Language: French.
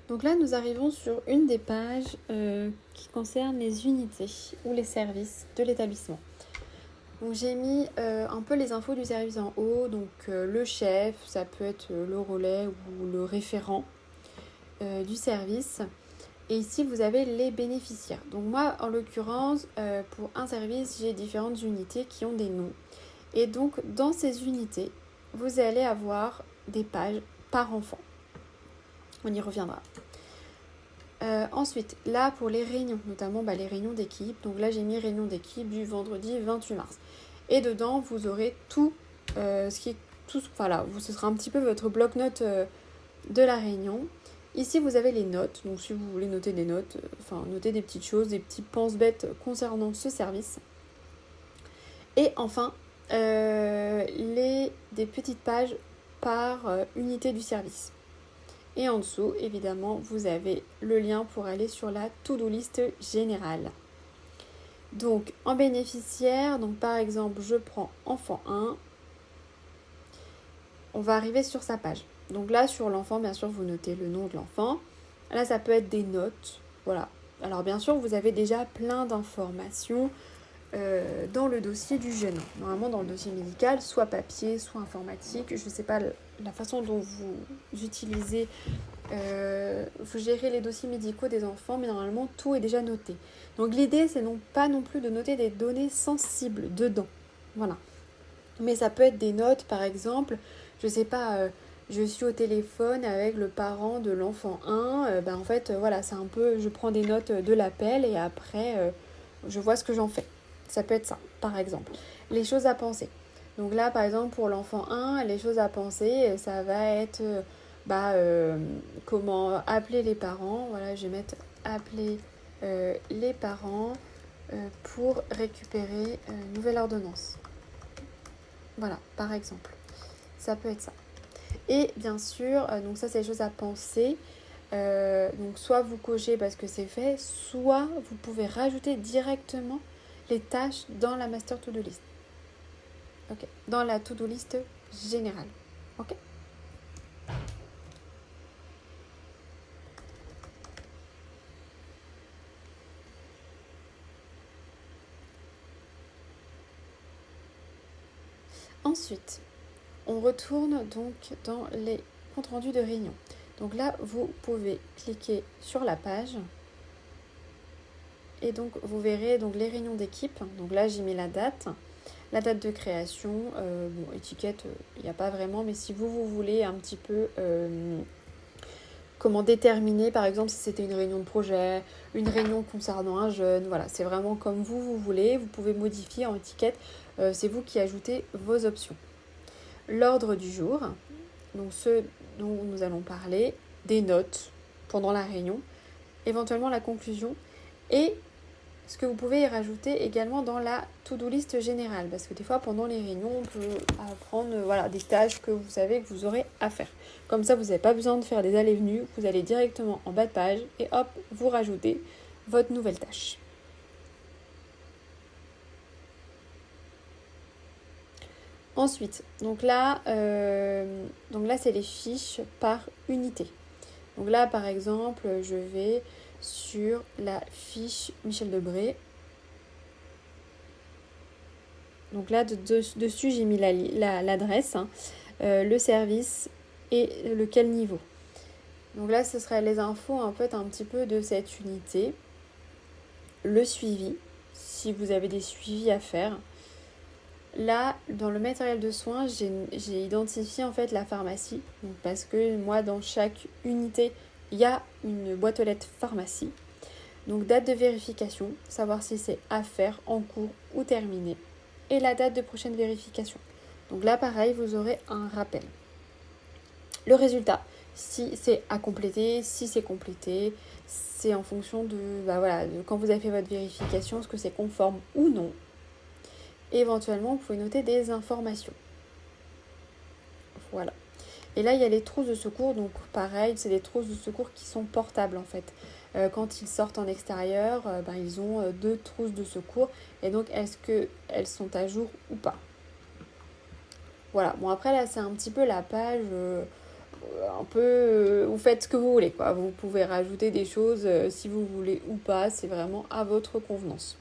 Donc là, nous arrivons sur une des pages qui concerne les unités ou les services de l'établissement. Donc j'ai mis un peu les infos du service en haut, donc le chef, ça peut être le relais ou le référent du service. Et ici, vous avez les bénéficiaires. Donc moi, en l'occurrence, pour un service, j'ai différentes unités qui ont des noms. Et donc, dans ces unités, vous allez avoir des pages par enfant. On y reviendra. Ensuite, là, pour les réunions, notamment les réunions d'équipe. Donc là, j'ai mis réunion d'équipe du vendredi 28 mars. Et dedans, vous aurez tout ce qui est... Voilà, ce sera un petit peu votre bloc-notes de la réunion. Ici, vous avez les notes. Donc, si vous voulez noter des notes, noter des petites choses, des petits pense-bêtes concernant ce service. Et enfin, des petites pages par unité du service. Et en dessous, évidemment, vous avez le lien pour aller sur la to-do list générale. Donc, en bénéficiaire, donc par exemple, je prends enfant 1. On va arriver sur sa page. Donc là, sur l'enfant, bien sûr, vous notez le nom de l'enfant. Là, ça peut être des notes. Voilà. Alors, bien sûr, vous avez déjà plein d'informations dans le dossier du jeune. Normalement, dans le dossier médical, soit papier, soit informatique. Je ne sais pas la façon dont vous utilisez, vous gérez les dossiers médicaux des enfants, mais normalement, tout est déjà noté. Donc, l'idée, c'est pas non plus de noter des données sensibles dedans. Voilà. Mais ça peut être des notes, par exemple, je ne sais pas, je suis au téléphone avec le parent de l'enfant 1. En fait, voilà, c'est un peu, je prends des notes de l'appel et après, je vois ce que j'en fais. Ça peut être ça, par exemple. Les choses à penser. Donc là, par exemple, pour l'enfant 1, les choses à penser, ça va être comment appeler les parents. Voilà, je vais mettre appeler les parents pour récupérer une nouvelle ordonnance. Voilà, par exemple. Ça peut être ça. Et bien sûr, donc ça, c'est les choses à penser. Donc soit vous cochez parce que c'est fait, soit vous pouvez rajouter directement les tâches dans la master to-do list. Ok. Dans la to-do list générale. Ok. Ensuite, on retourne donc dans les comptes rendus de réunion. Donc là, vous pouvez cliquer sur la page. Et donc, vous verrez donc les réunions d'équipe. Donc là, j'ai mis la date de création. Étiquette, il n'y a pas vraiment. Mais si vous voulez un petit peu comment déterminer, par exemple, si c'était une réunion de projet, une réunion concernant un jeune. Voilà, c'est vraiment comme vous voulez. Vous pouvez modifier en étiquette. C'est vous qui ajoutez vos options. L'ordre du jour. Donc, ce dont nous allons parler. Des notes pendant la réunion. Éventuellement, la conclusion. Et ce que vous pouvez y rajouter également dans la to-do list générale. Parce que des fois, pendant les réunions, on peut apprendre des tâches que vous savez que vous aurez à faire. Comme ça, vous n'avez pas besoin de faire des allées-venues. Vous allez directement en bas de page et hop, vous rajoutez votre nouvelle tâche. Ensuite, donc là c'est les fiches par unité. Donc là, par exemple, je vais sur la fiche Michel Debré. Donc là, dessus, j'ai mis l'adresse, le service et lequel niveau. Donc là, ce serait les infos en fait un petit peu de cette unité. Le suivi, si vous avez des suivis à faire. Là, dans le matériel de soins, j'ai identifié en fait la pharmacie. Donc, parce que moi, dans chaque unité, il y a une boîte aux lettres pharmacie. Donc, date de vérification, savoir si c'est à faire, en cours ou terminé. Et la date de prochaine vérification. Donc là, pareil, vous aurez un rappel. Le résultat, si c'est à compléter, si c'est complété, c'est en fonction de quand vous avez fait votre vérification, est-ce que c'est conforme ou non. Et éventuellement, vous pouvez noter des informations. Voilà. Et là, il y a les trousses de secours. Donc, pareil, c'est des trousses de secours qui sont portables, en fait. Quand ils sortent en extérieur, ils ont 2 trousses de secours. Et donc, est-ce qu'elles sont à jour ou pas? Voilà. Bon, après, là, c'est un petit peu la page un peu, vous faites ce que vous voulez, quoi. Vous pouvez rajouter des choses si vous voulez ou pas, c'est vraiment à votre convenance.